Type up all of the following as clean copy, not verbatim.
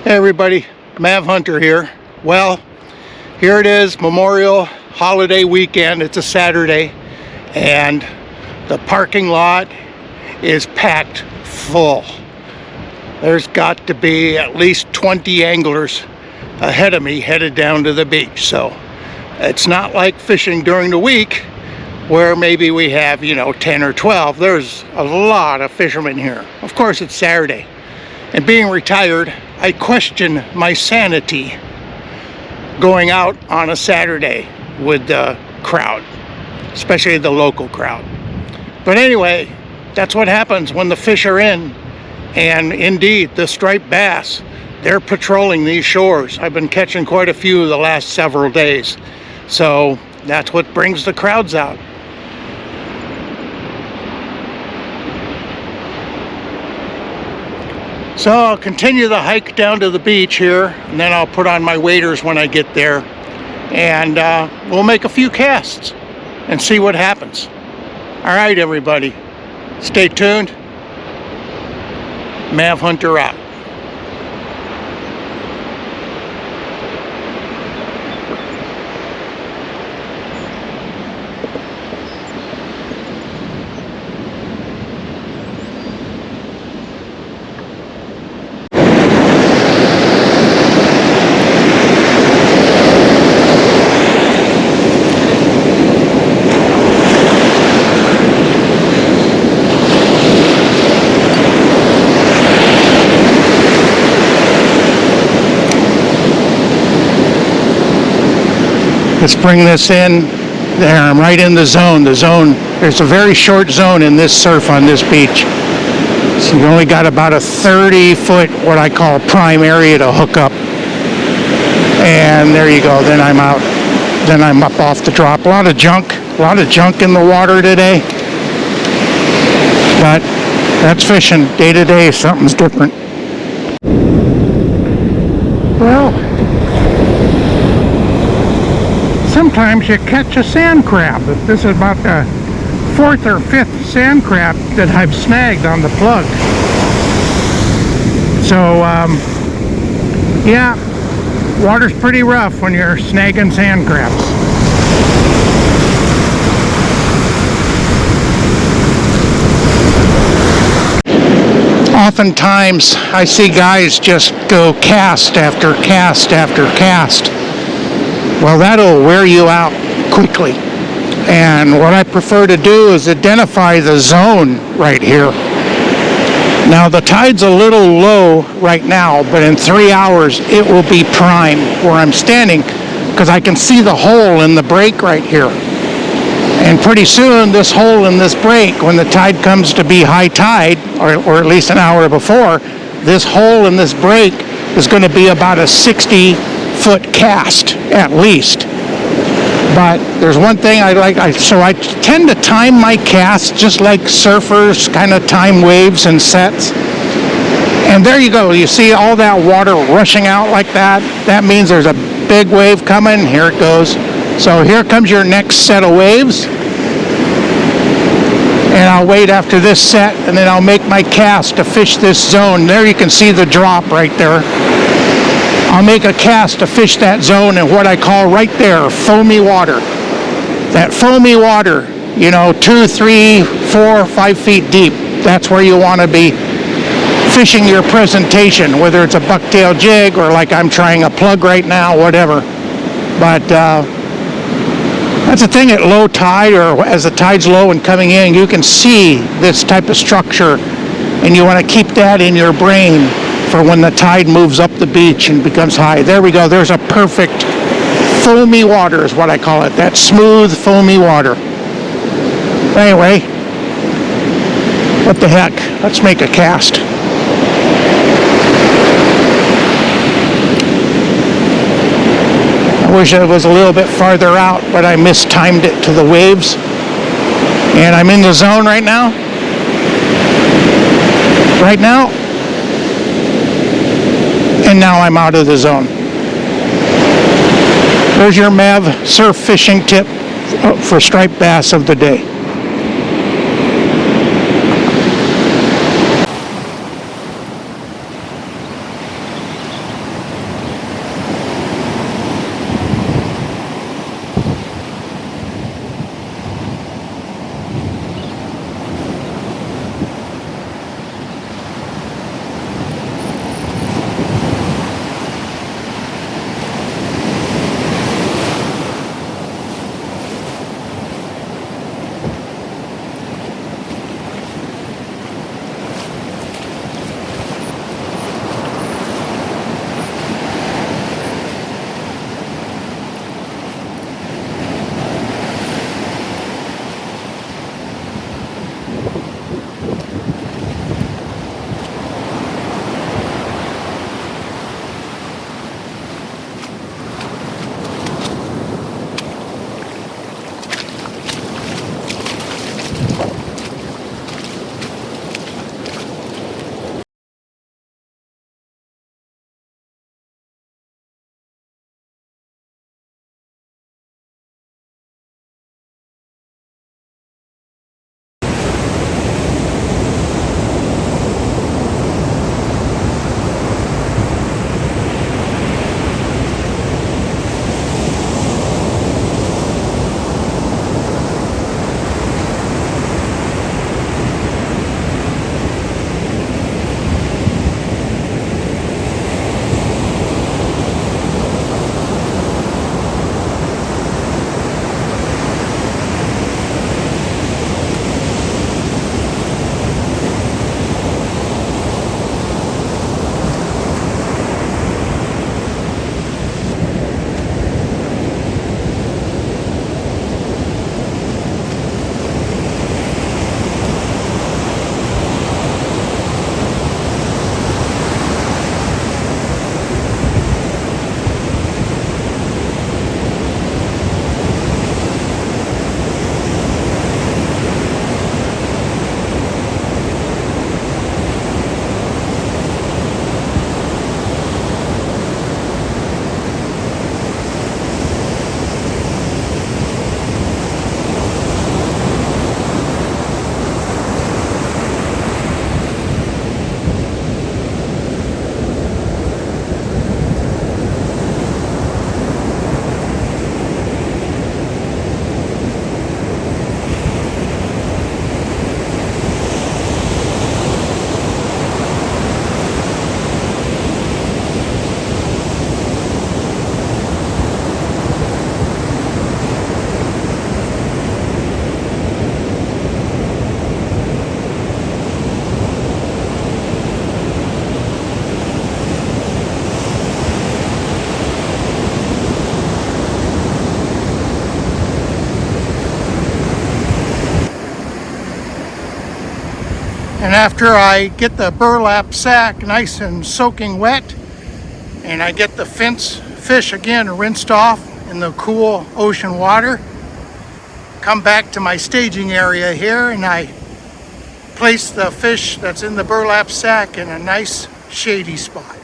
Hey everybody, Mav Hunter here. Well, here it is, Memorial Holiday weekend. It's a Saturday and the parking lot is packed full. There's got to be at least 20 anglers ahead of me headed down to the beach. So it's not like fishing during the week where maybe we have, 10 or 12. There's a lot of fishermen here. Of course, it's Saturday. And being retired, I question my sanity going out on a Saturday with the crowd, especially the local crowd. But anyway, that's what happens when the fish are in. And indeed, the striped bass, they're patrolling these shores. I've been catching quite a few the last several days. So that's what brings the crowds out. So I'll continue the hike down to the beach here, and then I'll put on my waders when I get there, and we'll make a few casts and see what happens. All right, everybody, stay tuned. Mav Hunter out. Let's bring this in. There, I'm right in the zone. There's a very short zone in this surf on this beach. So you only got about a 30-foot, what I call prime area to hook up. And there you go, then I'm out. Then I'm up off the drop. A lot of junk in the water today. But that's fishing. Day to day, something's different. Well, sometimes you catch a sand crab. This is about the 4th or 5th sand crab that I've snagged on the plug. So, yeah, water's pretty rough when you're snagging sand crabs. Oftentimes, I see guys just go cast after cast after cast. Well, that'll wear you out quickly. And what I prefer to do is identify the zone right here. Now, the tide's a little low right now, but in 3 hours, it will be prime where I'm standing because I can see the hole in the break right here. And pretty soon, this hole in this break, when the tide comes to be high tide, or at least an hour before, this hole in this break is going to be about a 60-foot cast at least. But there's one thing I like, so I tend to time my casts just like surfers kind of time waves and sets. And there you go, you see all that water rushing out like that. That means there's a big wave coming. Here it goes. So here comes your next set of waves. And I'll wait after this set, and then I'll make my cast to fish this zone. There you can see the drop right there. I'll make a cast to fish that zone in what I call right there, foamy water. That foamy water, 2, 3, 4, 5 feet deep. That's where you want to be fishing your presentation, whether it's a bucktail jig or like I'm trying a plug right now, whatever. But that's the thing at low tide, or as the tide's low and coming in, you can see this type of structure, and you want to keep that in your brain for when the tide moves up the beach and becomes high. There we go. There's a perfect foamy water is what I call it. That smooth, foamy water. Anyway, what the heck? Let's make a cast. I wish it was a little bit farther out, but I mistimed it to the waves. And I'm in the zone right now. And now I'm out of the zone. There's your Mav surf fishing tip for striped bass of the day. And after I get the burlap sack nice and soaking wet, and I get the fish again rinsed off in the cool ocean water, come back to my staging area here, and I place the fish that's in the burlap sack in a nice shady spot.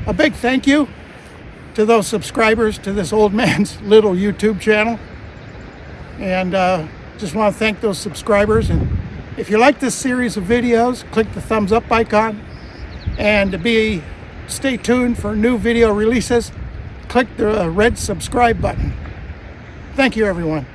A big thank you to those subscribers to this old man's little YouTube channel. And just want to thank those subscribers. And if you like this series of videos, click the thumbs up icon. And to stay tuned for new video releases, click the red subscribe button. Thank you, everyone.